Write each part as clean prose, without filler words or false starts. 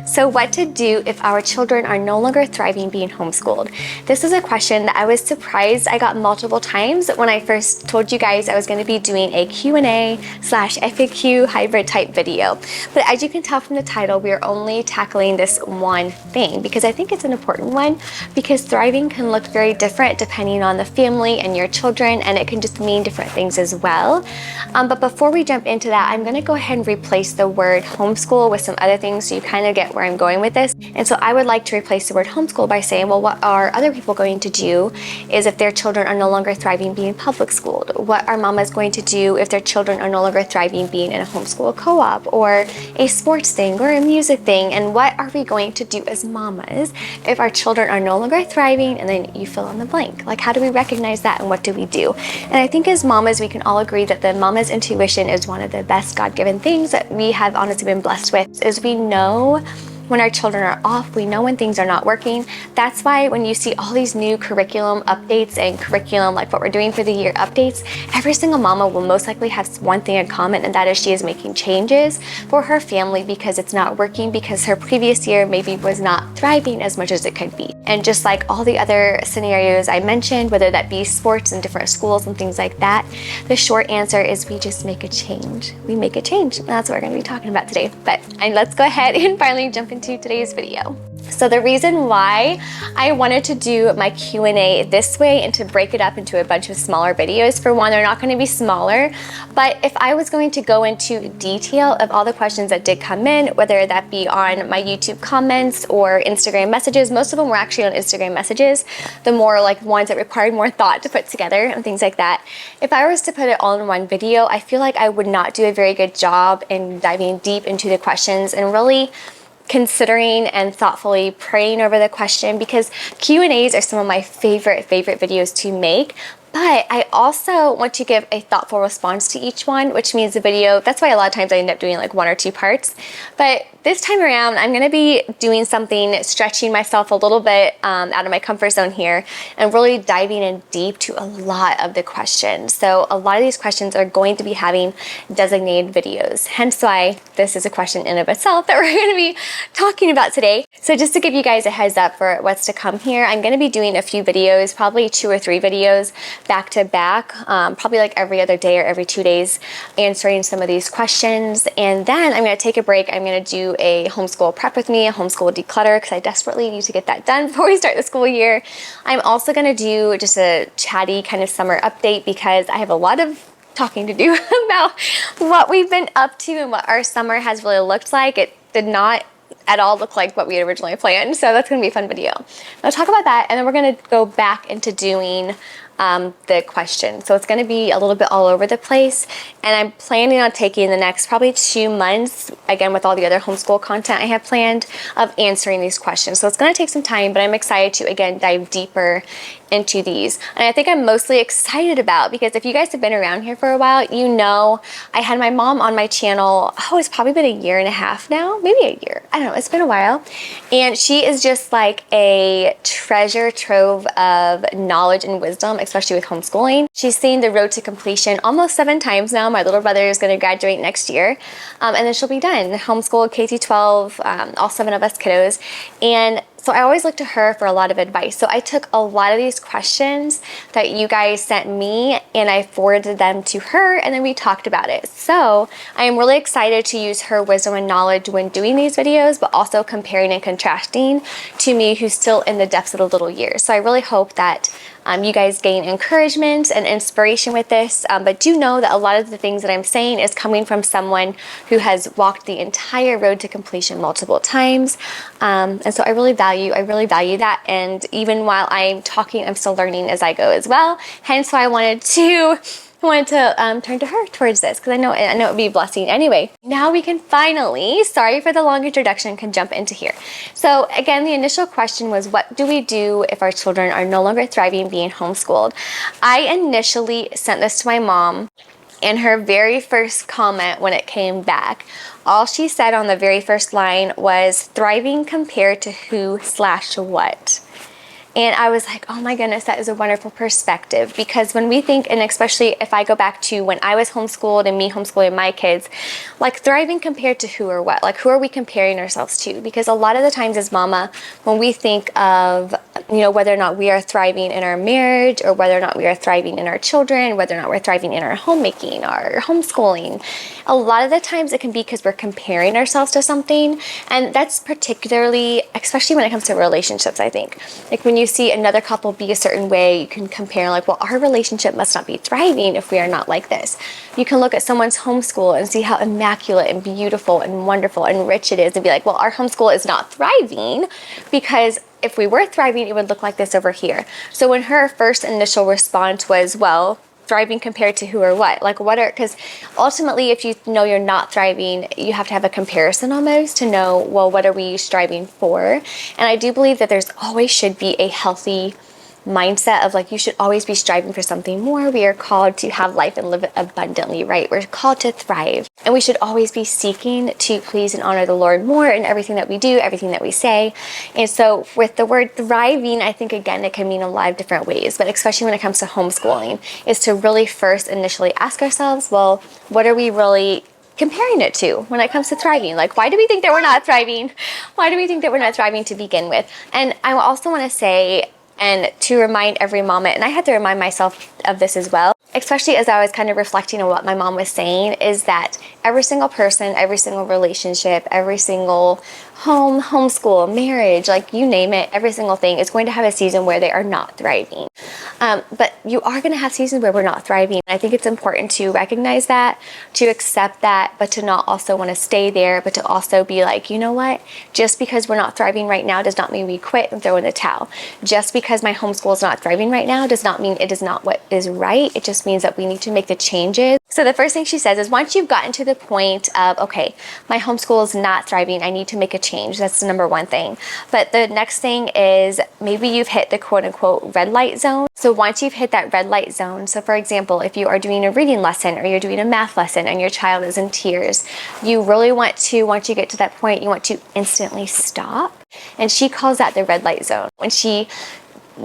So what to do if our children are no longer thriving being homeschooled? This is a question that I was surprised I got multiple times when I first told you guys I was going to be doing a Q&A/FAQ hybrid type video. But as you can tell from the title, we are only tackling this one thing because I think it's an important one, because thriving can look very different depending on the family and your children, and it can just mean different things as well. But before we jump into that, I'm going to go ahead and replace the word homeschool with some other things so you kind of get where I'm going with this. And so I would like to replace the word homeschool by saying, well, what are other people going to do is if their children are no longer thriving being public schooled? What are mamas going to do if their children are no longer thriving being in a homeschool co-op or a sports thing or a music thing? And what are we going to do as mamas if our children are no longer thriving? And then you fill in the blank. Like, how do we recognize that and what do we do? And I think as mamas, we can all agree that the mama's intuition is one of the best God-given things that we have honestly been blessed with, is we know when our children are off, we know when things are not working. That's why when you see all these new curriculum updates and curriculum, like what we're doing for the year updates, every single mama will most likely have one thing in common, and that is she is making changes for her family because it's not working, because her previous year maybe was not thriving as much as it could be. And just like all the other scenarios I mentioned, whether that be sports in different schools and things like that, the short answer is we just make a change. We make a change, and that's what we're going to be talking about today. But let's go ahead and finally jump into today's video. So the reason why I wanted to do my Q&A this way and to break it up into a bunch of smaller videos, for one, they're not going to be smaller, but if I was going to go into detail of all the questions that did come in, whether that be on my YouTube comments or Instagram messages, most of them were actually on Instagram messages, the more like ones that required more thought to put together and things like that. If I was to put it all in one video, I feel like I would not do a very good job in diving deep into the questions and really considering and thoughtfully praying over the question, because Q&As are some of my favorite videos to make. But I also want to give a thoughtful response to each one, which means the video, that's why a lot of times I end up doing like 1 or 2 parts. But this time around, I'm gonna be doing something, stretching myself a little bit out of my comfort zone here and really diving in deep to a lot of the questions. So a lot of these questions are going to be having designated videos, hence why this is a question in of itself that we're gonna be talking about today. So just to give you guys a heads up for what's to come here, I'm gonna be doing a few videos, probably 2 or 3 videos back to back, probably like every other day or every 2 days, answering some of these questions. And then I'm gonna take a break. I'm gonna do a homeschool prep with me, a homeschool declutter, because I desperately need to get that done before we start the school year. I'm also gonna do just a chatty kind of summer update because I have a lot of talking to do about what we've been up to and what our summer has really looked like. It did not at all look like what we had originally planned, so that's gonna be a fun video. I'll talk about that, and then we're gonna go back into doing the question. So it's going to be a little bit all over the place, and I'm planning on taking the next probably 2 months, again with all the other homeschool content I have planned, of answering these questions. So it's going to take some time, but I'm excited to again dive deeper into these. And I think I'm mostly excited about, because if you guys have been around here for a while, you know I had my mom on my channel, it's probably been 1.5 years now, maybe a year, I don't know, it's been a while. And she is just like a treasure trove of knowledge and wisdom, especially with homeschooling. She's seen the road to completion almost 7 times now. My little brother is going to graduate next year, and then she'll be done. Homeschool, K-12, all 7 of us kiddos. And so I always look to her for a lot of advice. So I took a lot of these questions that you guys sent me and I forwarded them to her, and then we talked about it. So I am really excited to use her wisdom and knowledge when doing these videos, but also comparing and contrasting to me, who's still in the depths of the little years. So I really hope that you guys gain encouragement and inspiration with this, but do know that a lot of the things that I'm saying is coming from someone who has walked the entire road to completion multiple times, and so I really value that. And even while I'm talking, I'm still learning as I go as well. Hence why I wanted to turn to her towards this, because I know it would be a blessing. Anyway, now we can finally, sorry for the long introduction, can jump into here. So again, the initial question was, what do we do if our children are no longer thriving being homeschooled? I initially sent this to my mom, and her very first comment when it came back, all she said on the very first line was, thriving compared to who/what? And I was like, oh my goodness, that is a wonderful perspective. Because when we think, and especially if I go back to when I was homeschooled and me homeschooling my kids, like thriving compared to who or what? Like who are we comparing ourselves to? Because a lot of the times as mama, when we think of, you know, whether or not we are thriving in our marriage or whether or not we are thriving in our children, whether or not we're thriving in our homemaking, our homeschooling, a lot of the times it can be because we're comparing ourselves to something. And that's particularly, especially when it comes to relationships, I think. Like when you see another couple be a certain way, you can compare like, well, our relationship must not be thriving if we are not like this. You can look at someone's homeschool and see how immaculate and beautiful and wonderful and rich it is and be like, well, our homeschool is not thriving because if we were thriving, it would look like this over here. So when her first initial response was, well, thriving compared to who or what? Like what are, because ultimately if you know you're not thriving, you have to have a comparison almost to know, well, what are we striving for? And I do believe that there's always should be a healthy mindset of like, you should always be striving for something more. We are called to have life and live it abundantly, right? We're called to thrive. And we should always be seeking to please and honor the Lord more in everything that we do, everything that we say. And so with the word thriving, I think again, it can mean a lot of different ways, but especially when it comes to homeschooling, is to really first initially ask ourselves, well, what are we really comparing it to when it comes to thriving? Like, why do we think that we're not thriving? Why do we think that we're not thriving to begin with? And I also want to say, and to remind every mom, and I had to remind myself of this as well, especially as I was kind of reflecting on what my mom was saying, is that every single person, every single relationship, every single home, homeschool, marriage, like you name it, every single thing is going to have a season where they are not thriving. But you are going to have seasons where we're not thriving. I think it's important to recognize that, to accept that, but to not also want to stay there, but to also be like, you know what? Just because we're not thriving right now does not mean we quit and throw in the towel. Just because my homeschool is not thriving right now does not mean it is not what is right. It just means that we need to make the changes. So the first thing she says is once you've gotten to the point of, okay, my homeschool is not thriving, I need to make a change. That's the number one thing. But the next thing is maybe you've hit the quote unquote red light zone. So once you've hit that red light zone, so for example, if you are doing a reading lesson or you're doing a math lesson and your child is in tears, you really want to, once you get to that point, you want to instantly stop. And she calls that the red light zone. When she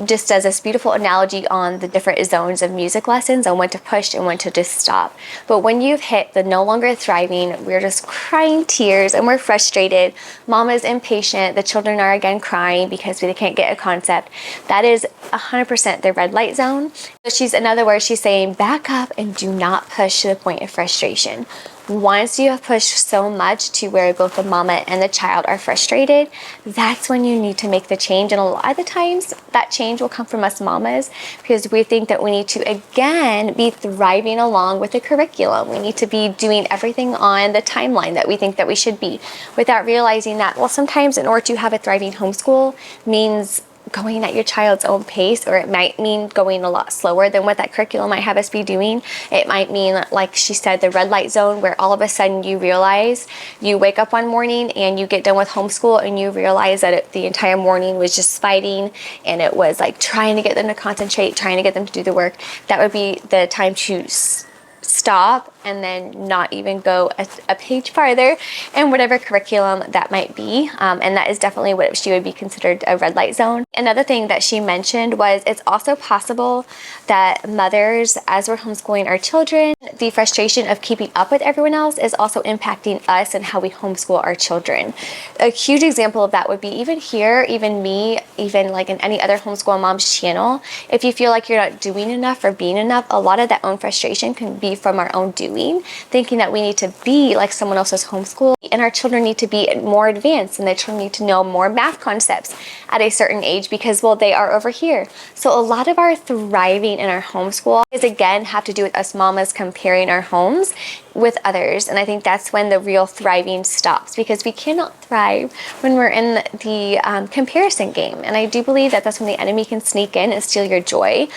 just does this beautiful analogy on the different zones of music lessons on when to push and when to just stop. But when you've hit the no longer thriving, we're just crying tears and we're frustrated, mom is impatient, the children are again crying because they can't get a concept, that is 100% the red light zone. So in other words, she's saying back up and do not push to the point of frustration. Once you have pushed so much to where both the mama and the child are frustrated, that's when you need to make the change. And a lot of the times that change will come from us mamas because we think that we need to, again, be thriving along with the curriculum. We need to be doing everything on the timeline that we think that we should be without realizing that, well, sometimes in order to have a thriving homeschool means going at your child's own pace, or it might mean going a lot slower than what that curriculum might have us be doing. It might mean, like she said, the red light zone, where all of a sudden you realize, you wake up one morning and you get done with homeschool and you realize that the entire morning was just fighting and it was like trying to get them to concentrate, trying to get them to do the work. That would be the time to stop and then not even go a page farther in whatever curriculum that might be. And that is definitely what she would be considered a red light zone. Another thing that she mentioned was it's also possible that mothers, as we're homeschooling our children, the frustration of keeping up with everyone else is also impacting us and how we homeschool our children. A huge example of that would be even here, even me, even like in any other homeschool mom's channel, if you feel like you're not doing enough or being enough, a lot of that own frustration can be from our own doing, thinking that we need to be like someone else's homeschool, and our children need to be more advanced and their children need to know more math concepts at a certain age because, well, they are over here. So a lot of our thriving in our homeschool is again have to do with us mamas comparing our homes with others. And I think that's when the real thriving stops, because we cannot thrive when we're in the comparison game. And I do believe that that's when the enemy can sneak in and steal your joy.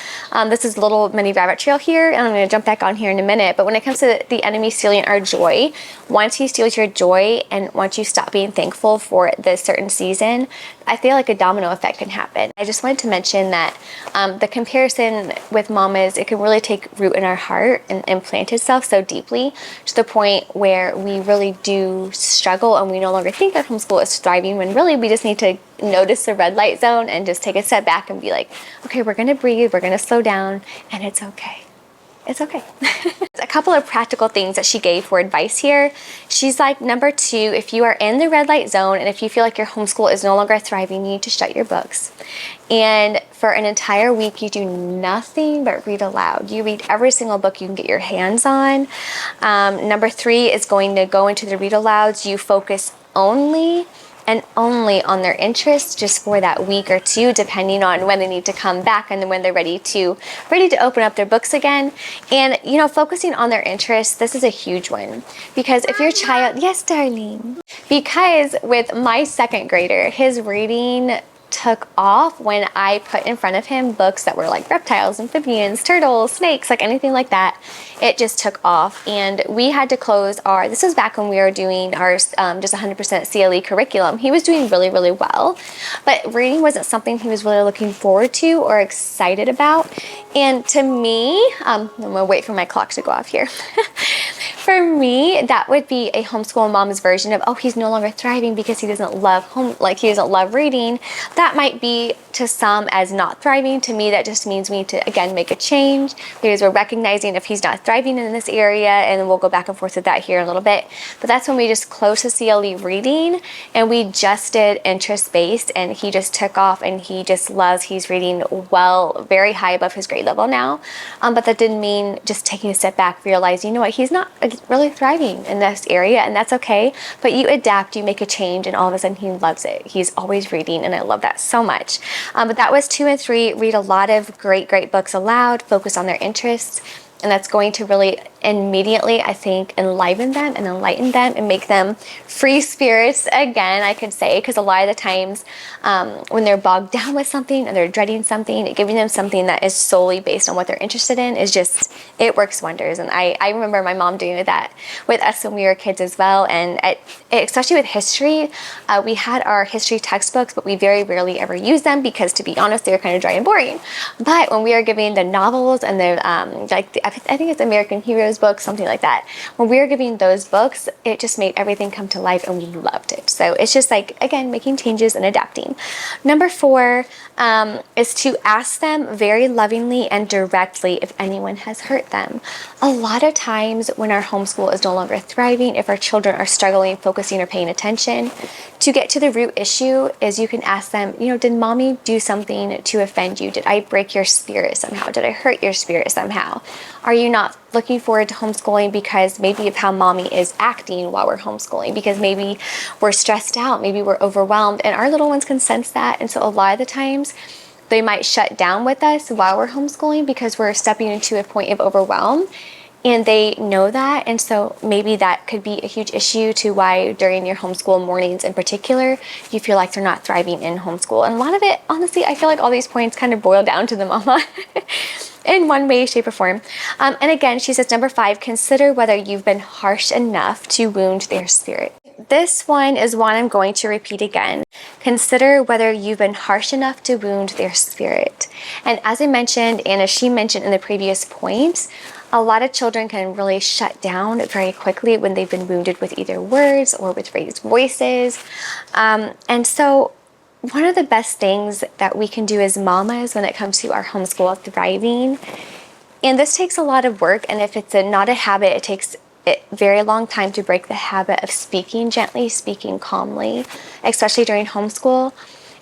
This is a little mini rabbit trail here, and I'm going to jump back on here in a minute. But when it comes to the enemy stealing our joy, once he steals your joy and once you stop being thankful for this certain season, I feel like a domino effect can happen. I just wanted to mention that the comparison with mamas, it can really take root in our heart and implant itself so deeply. to the point where we really do struggle and we no longer think that homeschool is thriving, when really we just need to notice the red light zone and just take a step back and be like, okay, we're gonna breathe, we're gonna slow down, and it's okay. It's okay. A couple of practical things that she gave for advice here. She's like, number 2, if you are in the red light zone and if you feel like your homeschool is no longer thriving, you need to shut your books. And for an entire week, you do nothing but read aloud. You read every single book you can get your hands on. Number 3 is going to go into the read alouds. You focus only on their interests just for that week or 2, depending on when they need to come back and then when they're ready to open up their books again. And focusing on their interests, this is a huge one, because if your child, yes darling, because with my 2nd grader, his reading took off when I put in front of him books that were like reptiles, amphibians, turtles, snakes, like anything like that. It just took off, and we had to close this was back when we were doing our just 100% CLE curriculum. He was doing really, really well, but reading wasn't something he was really looking forward to or excited about. And to me, I'm gonna wait for my clock to go off here. For me, that would be a homeschool mom's version of, oh, he's no longer thriving because he doesn't love he doesn't love reading. That might be to some as not thriving. To me, that just means we need to, again, make a change, because we're recognizing if he's not thriving in this area, and then we'll go back and forth with that here in a little bit. But that's when we just closed his CLE reading and we just did interest-based, and he just took off, and he just loves, he's reading well, very high above his grade level now. But that didn't mean just taking a step back, realizing, you know what, he's not really thriving in this area, and that's okay. But you adapt, you make a change, and all of a sudden he loves it. He's always reading, and I love that so much. But that was 2 and 3. Read a lot of great books aloud, focus on their interests, and that's going to really immediately, I think, enliven them and enlighten them and make them free spirits again, I could say, because a lot of the times when they're bogged down with something and they're dreading something, giving them something that is solely based on what they're interested in is just, it works wonders. And I remember my mom doing that with us when we were kids as well. And especially with history, we had our history textbooks, but we very rarely ever used them because, to be honest, they were kind of dry and boring. But when we were giving the novels and the I think it's American Heroes books, something like that. When we were giving those books, it just made everything come to life, and we loved it. So it's just like, again, making changes and adapting. Number 4 is to ask them very lovingly and directly if anyone has hurt them. A lot of times when our homeschool is no longer thriving, if our children are struggling, focusing, or paying attention, to get to the root issue is you can ask them, did mommy do something to offend you? Did I break your spirit somehow? Did I hurt your spirit somehow? Are you not looking forward to homeschooling because maybe of how mommy is acting while we're homeschooling? Because maybe we're stressed out, maybe we're overwhelmed, and our little ones can sense that. And so a lot of the times they might shut down with us while we're homeschooling because we're stepping into a point of overwhelm. And they know that, and so maybe that could be a huge issue to why during your homeschool mornings in particular, you feel like they're not thriving in homeschool. And a lot of it, honestly, I feel like all these points kind of boil down to the mama in one way, shape, or form. And again, she says, number 5, consider whether you've been harsh enough to wound their spirit. This one is one I'm going to repeat again. Consider whether you've been harsh enough to wound their spirit. And as I mentioned, and as she mentioned in the previous points, a lot of children can really shut down very quickly when they've been wounded with either words or with raised voices. And so one of the best things that we can do as mamas when it comes to our homeschool thriving, and this takes a lot of work, and if it's not a habit, it takes a very long time to break the habit of speaking gently, speaking calmly, especially during homeschool.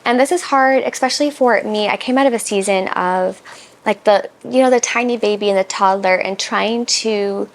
And this is hard, especially for me. I came out of a season of like the tiny baby and the toddler, and trying to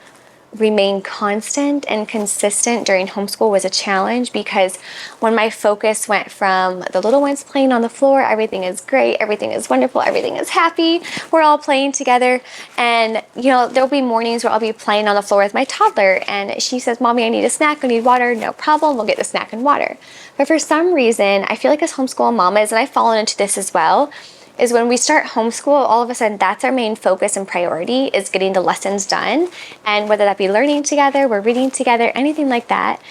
remain constant and consistent during homeschool was a challenge, because when my focus went from the little ones playing on the floor, everything is great, everything is wonderful, everything is happy, we're all playing together, and there'll be mornings where I'll be playing on the floor with my toddler, and she says, "Mommy, I need a snack, I need water." No problem, we'll get the snack and water. But for some reason, I feel like as homeschool mamas, and I've fallen into this as well, is when we start homeschool, all of a sudden that's our main focus and priority, is getting the lessons done. And whether that be learning together, we're reading together, anything like that,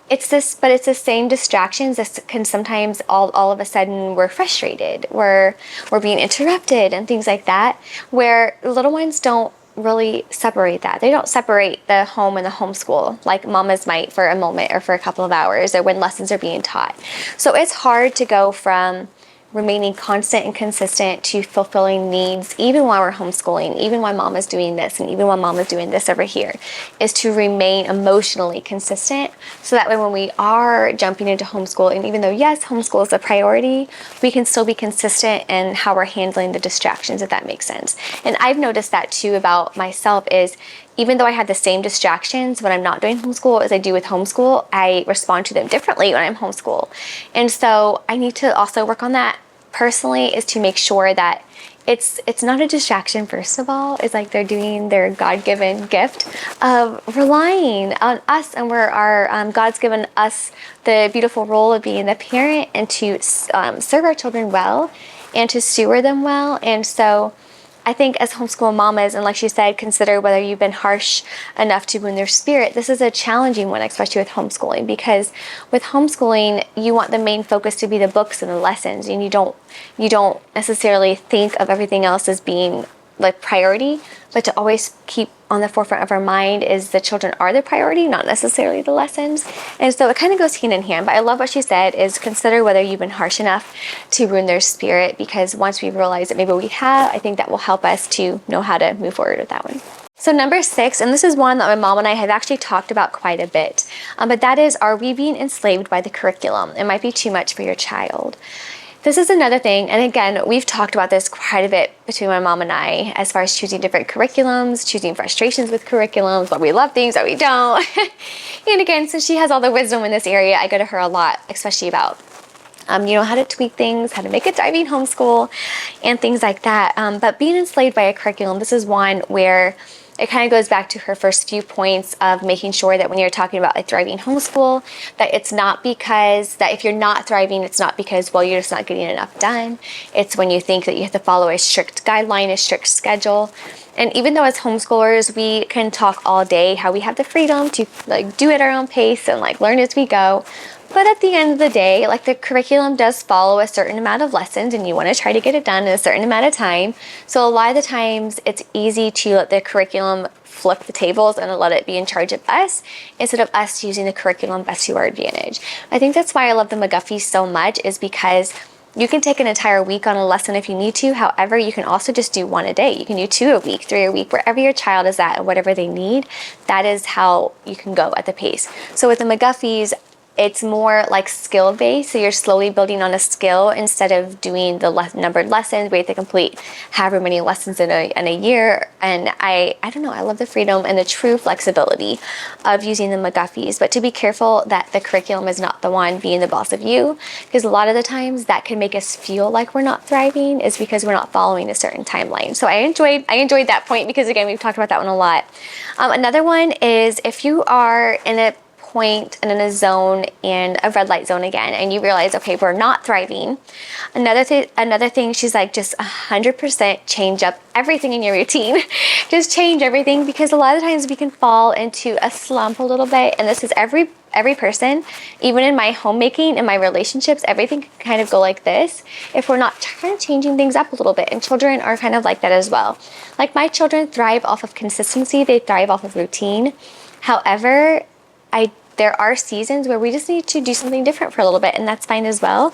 it's the same distractions that can sometimes all of a sudden we're frustrated, we're being interrupted and things like that, where little ones don't really separate that. They don't separate the home and the homeschool like mamas might for a moment or for a couple of hours or when lessons are being taught. So it's hard to go from remaining constant and consistent to fulfilling needs even while we're homeschooling, even while mom is doing this and even while mom is doing this over here, is to remain emotionally consistent so that way when we are jumping into homeschool, and even though yes, homeschool is a priority, we can still be consistent in how we're handling the distractions, if that makes sense. And I've noticed that too about myself is even though I have the same distractions when I'm not doing homeschool as I do with homeschool, I respond to them differently when I'm homeschool. And so I need to also work on that personally, is to make sure that it's not a distraction, first of all. It's like they're doing their God-given gift of relying on us, and God's given us the beautiful role of being the parent and to serve our children well and to steward them well. And so I think as homeschool mamas, and like she said, consider whether you've been harsh enough to wound their spirit. This is a challenging one, especially with homeschooling, because with homeschooling, you want the main focus to be the books and the lessons, and you don't necessarily think of everything else as being like priority, but to always keep on the forefront of our mind is the children are the priority, not necessarily the lessons. And so it kind of goes hand in hand. But I love what she said is consider whether you've been harsh enough to ruin their spirit, because once we realize that maybe we have, I think that will help us to know how to move forward with that one. So number 6, and this is one that my mom and I have actually talked about quite a bit, but that is, are we being enslaved by the curriculum? It might be too much for your child. This is another thing, and again, we've talked about this quite a bit between my mom and I as far as choosing different curriculums, choosing frustrations with curriculums, what we love things, what we don't. And again, since she has all the wisdom in this area, I go to her a lot, especially about how to tweak things, how to make a thriving homeschool, and things like that. But being enslaved by a curriculum, this is one where it kind of goes back to her first few points of making sure that when you're talking about a thriving homeschool, that it's not because that if you're not thriving, it's not because, well, you're just not getting enough done. It's when you think that you have to follow a strict guideline, a strict schedule. And even though as homeschoolers, we can talk all day how we have the freedom to like do it at our own pace and like learn as we go. But at the end of the day, like the curriculum does follow a certain amount of lessons and you want to try to get it done in a certain amount of time. So a lot of the times it's easy to let the curriculum flip the tables and let it be in charge of us instead of us using the curriculum best to our advantage. I think that's why I love the McGuffies so much, is because you can take an entire week on a lesson if you need to. However, you can also just do 1 a day. You can do 2 a week, 3 a week, wherever your child is at and whatever they need. That is how you can go at the pace. So with the McGuffies, it's more like skill based, so you're slowly building on a skill instead of doing the numbered lessons where you have to complete however many lessons in a year. And I don't know, I love the freedom and the true flexibility of using the McGuffies, but to be careful that the curriculum is not the one being the boss of you, because a lot of the times that can make us feel like we're not thriving is because we're not following a certain timeline. So I enjoyed that point, because again, we've talked about that one a lot. Another one is if you are in a point and in a zone, in a red light zone again, and you realize, okay, we're not thriving. Another thing, she's like, just 100% change up everything in your routine. Just change everything, because a lot of times we can fall into a slump a little bit, and this is every person, even in my homemaking, in my relationships, everything can kind of go like this if we're not kind of changing things up a little bit. And children are kind of like that as well. Like my children thrive off of consistency, they thrive off of routine. However, there are seasons where we just need to do something different for a little bit, and that's fine as well.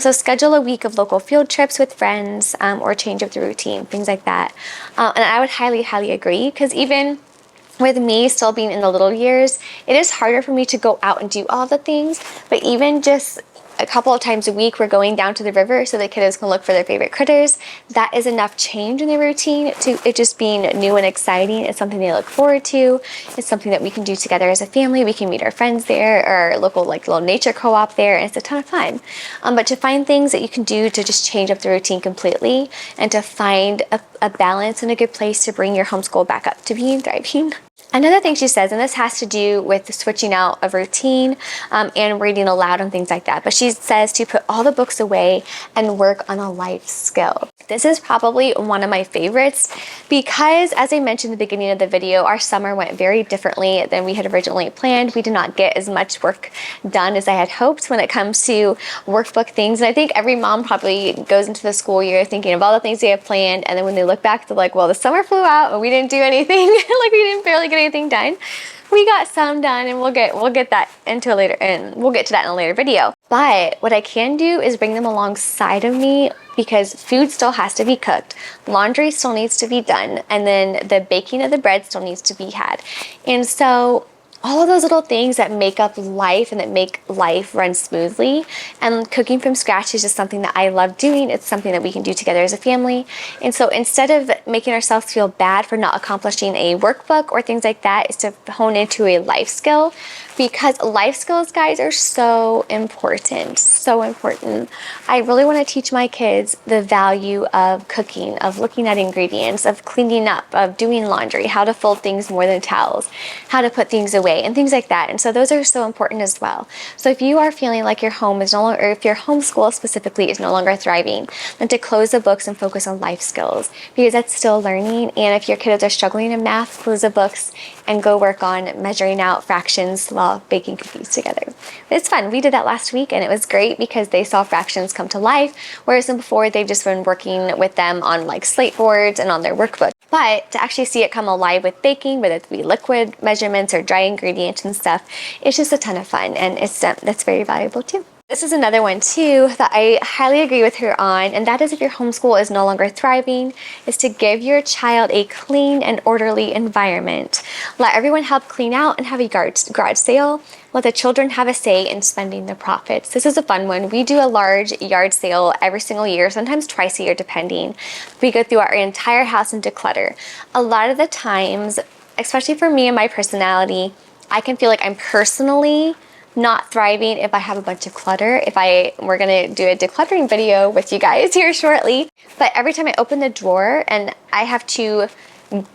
So schedule a week of local field trips with friends, or change up the routine, things like that. And I would highly, highly agree, because even with me still being in the little years, it is harder for me to go out and do all the things, but even just a couple of times a week, we're going down to the river so the kiddos can look for their favorite critters. That is enough change in their routine to it just being new and exciting. It's something they look forward to. It's something that we can do together as a family. We can meet our friends there, or local like little nature co-op there, and it's a ton of fun. But to find things that you can do to just change up the routine completely, and to find a balance and a good place to bring your homeschool back up to being thriving. Another thing she says, and this has to do with switching out of routine and reading aloud and things like that, but she says to put all the books away and work on a life skill. This is probably one of my favorites because, as I mentioned in the beginning of the video, our summer went very differently than we had originally planned. We did not get as much work done as I had hoped when it comes to workbook things. And I think every mom probably goes into the school year thinking of all the things they have planned, and then when they look back, they're like, well, the summer flew out and we didn't do anything. Like, we didn't barely get anything done. We got some done, and we'll get that into a later, and we'll get to that in a later video. But what I can do is bring them alongside of me, because food still has to be cooked, laundry still needs to be done, and then the baking of the bread still needs to be had. And so all of those little things that make up life and that make life run smoothly, and cooking from scratch is just something that I love doing. It's something that we can do together as a family. And so instead of making ourselves feel bad for not accomplishing a workbook or things like that, is to hone into a life skill, because life skills, guys, are so important, so important. I really want to teach my kids the value of cooking, of looking at ingredients, of cleaning up, of doing laundry, how to fold things more than towels, how to put things away, and things like that. And so those are so important as well. So if you are feeling like your home is no longer, or if your homeschool specifically is no longer thriving, then to close the books and focus on life skills, because that's still learning. And if your kids are struggling in math, close the books and go work on measuring out fractions while baking cookies together. It's fun. We did that last week, and it was great because they saw fractions come to life, whereas before they've just been working with them on like slate boards and on their workbook. But to actually see it come alive with baking, whether it be liquid measurements or dry ingredients and stuff, it's just a ton of fun, and that's very valuable too. This is another one too that I highly agree with her on, and that is, if your homeschool is no longer thriving, is to give your child a clean and orderly environment. Let everyone help clean out and have a garage sale. Let the children have a say in spending the profits. This is a fun one. We do a large yard sale every single year, sometimes twice a year depending. We go through our entire house and declutter. A lot of the times, especially for me and my personality, I can feel like I'm personally not thriving if I have a bunch of clutter. We're gonna do a decluttering video with you guys here shortly, but every time I open the drawer and I have to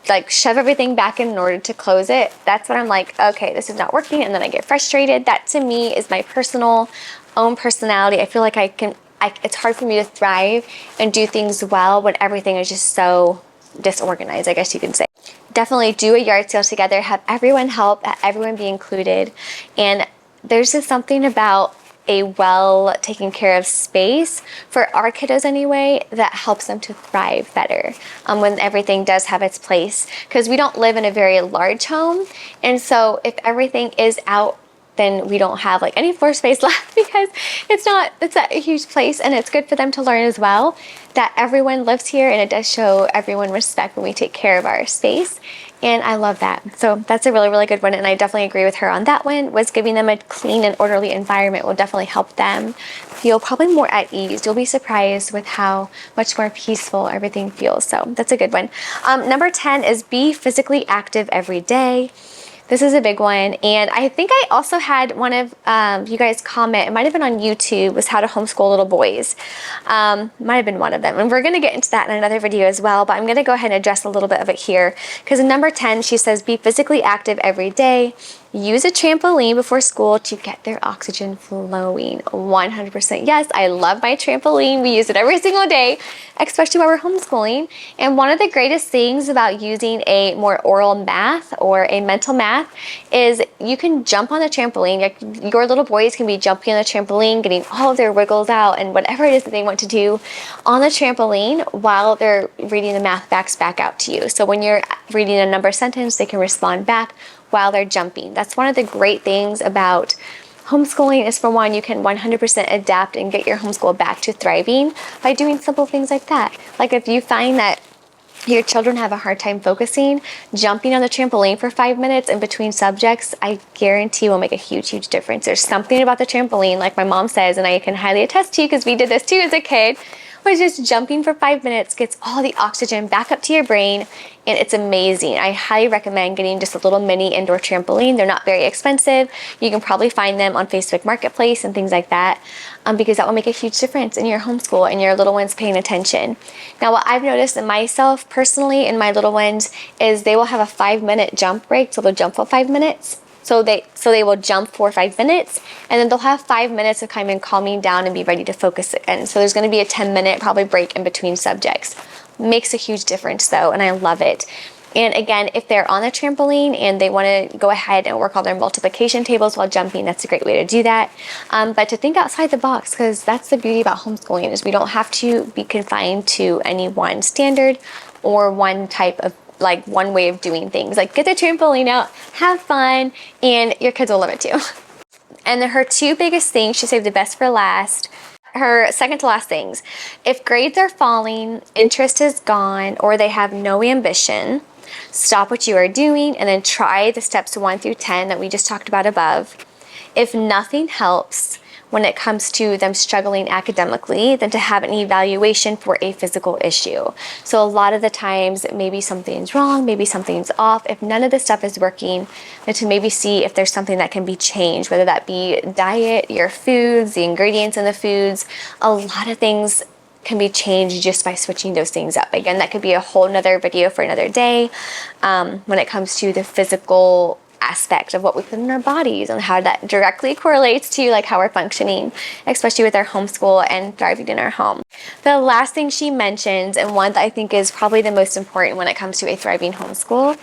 like shove everything back in order to close it, that's when I'm like, okay, this is not working, and then I get frustrated. That to me is my personal own personality. I feel like it's hard for me to thrive and do things well when everything is just so disorganized, I guess you can say. Definitely do a yard sale together, have everyone help, have everyone be included, and there's just something about a well taken care of space for our kiddos anyway that helps them to thrive better when everything does have its place, because we don't live in a very large home, and so if everything is out, then we don't have like any floor space left, because it's a huge place. And it's good for them to learn as well that everyone lives here, and it does show everyone respect when we take care of our space. And I love that. So that's a really, really good one. And I definitely agree with her on that one. Was giving them a clean and orderly environment will definitely help them feel probably more at ease. You'll be surprised with how much more peaceful everything feels. So that's a good one. Number 10 is be physically active every day. This is a big one, and I think I also had one of you guys comment, it might have been on YouTube, was how to homeschool little boys. Might have been one of them, and we're going to get into that in another video as well, but I'm going to go ahead and address a little bit of it here, because in number 10, she says, be physically active every day. Use a trampoline before school to get their oxygen flowing. 100% yes, I love my trampoline. We use it every single day, especially while we're homeschooling. And one of the greatest things about using a more oral math or a mental math is you can jump on the trampoline. Your little boys can be jumping on the trampoline, getting all of their wiggles out and whatever it is that they want to do on the trampoline while they're reading the math facts back out to you. So when you're reading a number sentence, they can respond back while they're jumping. That's one of the great things about homeschooling, is for one, you can 100% adapt and get your homeschool back to thriving by doing simple things like that. Like if you find that your children have a hard time focusing, jumping on the trampoline for 5 minutes in between subjects, I guarantee will make a huge, huge difference. There's something about the trampoline, like my mom says, and I can highly attest to, because we did this too as a kid. but just jumping for 5 minutes gets all the oxygen back up to your brain, and it's amazing. I highly recommend getting just a little mini indoor trampoline. They're not very expensive. You can probably find them on Facebook Marketplace and things like that, because that will make a huge difference in your homeschool and your little ones paying attention. Now, what I've noticed in myself personally and my little ones is they will have a 5-minute jump break, so they'll jump for 5 minutes. So they will jump for 5 minutes, and then they'll have 5 minutes of kind of calming down and be ready to focus again. So there's going to be a 10-minute probably break in between subjects. Makes a huge difference though, and I love it. And again, if they're on the trampoline and they want to go ahead and work on their multiplication tables while jumping, that's a great way to do that. But to think outside the box, because that's the beauty about homeschooling, is we don't have to be confined to any one standard or one type of one way of doing things. Like, get the trampoline out, have fun, and your kids will love it too. And her 2 biggest things, she saved the best for last. Her second to last things: if grades are falling, interest is gone, or they have no ambition, stop what you are doing and then try the steps 1 through 10 that we just talked about above. If nothing helps when it comes to them struggling academically, then to have an evaluation for a physical issue. So a lot of the times, maybe something's wrong, maybe something's off. If none of this stuff is working, then to maybe see if there's something that can be changed, whether that be diet, your foods, the ingredients in the foods. A lot of things can be changed just by switching those things up. Again, that could be a whole nother video for another day, when it comes to the physical aspect of what we put in our bodies and how that directly correlates to how we're functioning, especially with our homeschool and thriving in our home. The last thing she mentions, and one that I think is probably the most important when it comes to a thriving homeschool,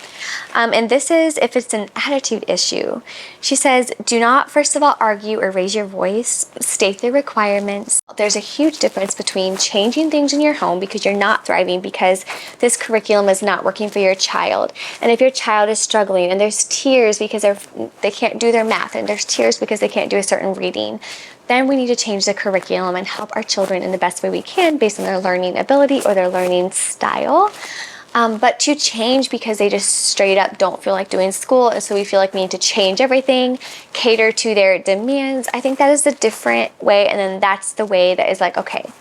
and this is if it's an attitude issue. She says, do not first of all argue or raise your voice, state the requirements. There's a huge difference between changing things in your home because you're not thriving, because this curriculum is not working for your child, and if your child is struggling and there's tears because they can't do their math, and there's tears because they can't do a certain reading, then we need to change the curriculum and help our children in the best way we can based on their learning ability or their learning style. But to change because they just straight up don't feel like doing school, and so we feel like we need to change everything, cater to their demands, I think that is a different way, and then that's the way that is okay,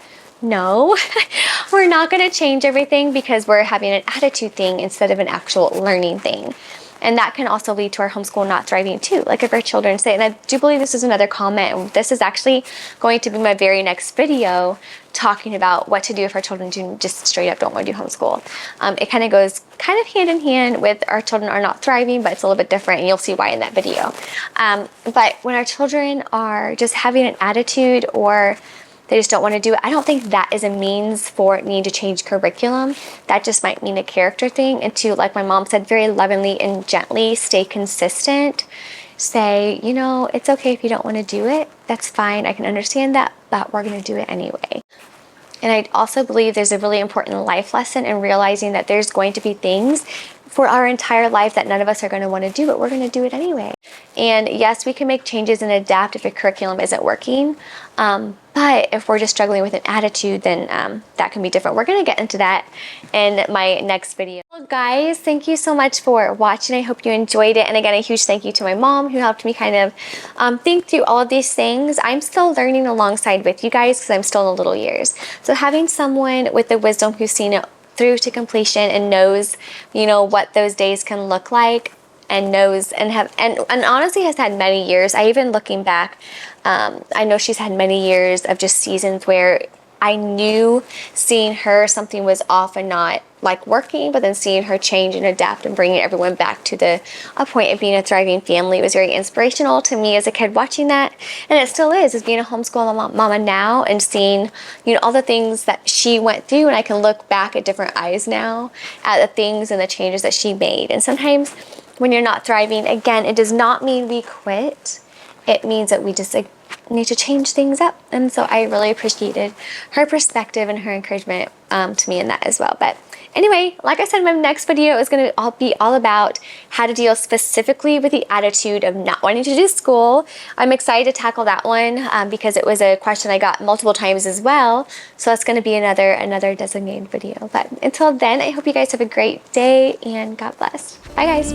no, we're not going to change everything because we're having an attitude thing instead of an actual learning thing. And that can also lead to our homeschool not thriving too, if our children say, and I do believe this is another comment, and this is actually going to be my very next video, talking about what to do if our children just straight up don't want to do homeschool. It kind of goes hand in hand with our children are not thriving, but it's a little bit different, and you'll see why in that video. But when our children are just having an attitude or they just don't want to do it, I don't think that is a means for needing to change curriculum. That just might mean a character thing, and to, like my mom said, very lovingly and gently stay consistent. Say, it's okay if you don't want to do it. That's fine. I can understand that, but we're going to do it anyway. And I also believe there's a really important life lesson in realizing that there's going to be things for our entire life that none of us are going to want to do, but we're going to do it anyway. And yes, we can make changes and adapt if a curriculum isn't working. But if we're just struggling with an attitude, then that can be different. We're going to get into that in my next video. Well, guys, thank you so much for watching. I hope you enjoyed it. And again, a huge thank you to my mom who helped me kind of think through all of these things. I'm still learning alongside with you guys because I'm still in the little years. So having someone with the wisdom who's seen it through to completion and knows, what those days can look like, and knows and honestly has had many years. I even looking back, I know she's had many years of just seasons where I knew seeing her something was off and not working, but then seeing her change and adapt and bringing everyone back to a point of being a thriving family was very inspirational to me as a kid watching that, and it still is, being a homeschool mama now and seeing all the things that she went through, and I can look back at different eyes now at the things and the changes that she made. And sometimes when you're not thriving, again, it does not mean we quit. It means that we just need to change things up. And so I really appreciated her perspective and her encouragement to me in that as well. But anyway, like I said, my next video is going to be all about how to deal specifically with the attitude of not wanting to do school. I'm excited to tackle that one because it was a question I got multiple times as well. So that's going to be another designated video. But until then, I hope you guys have a great day and God bless. Bye, guys.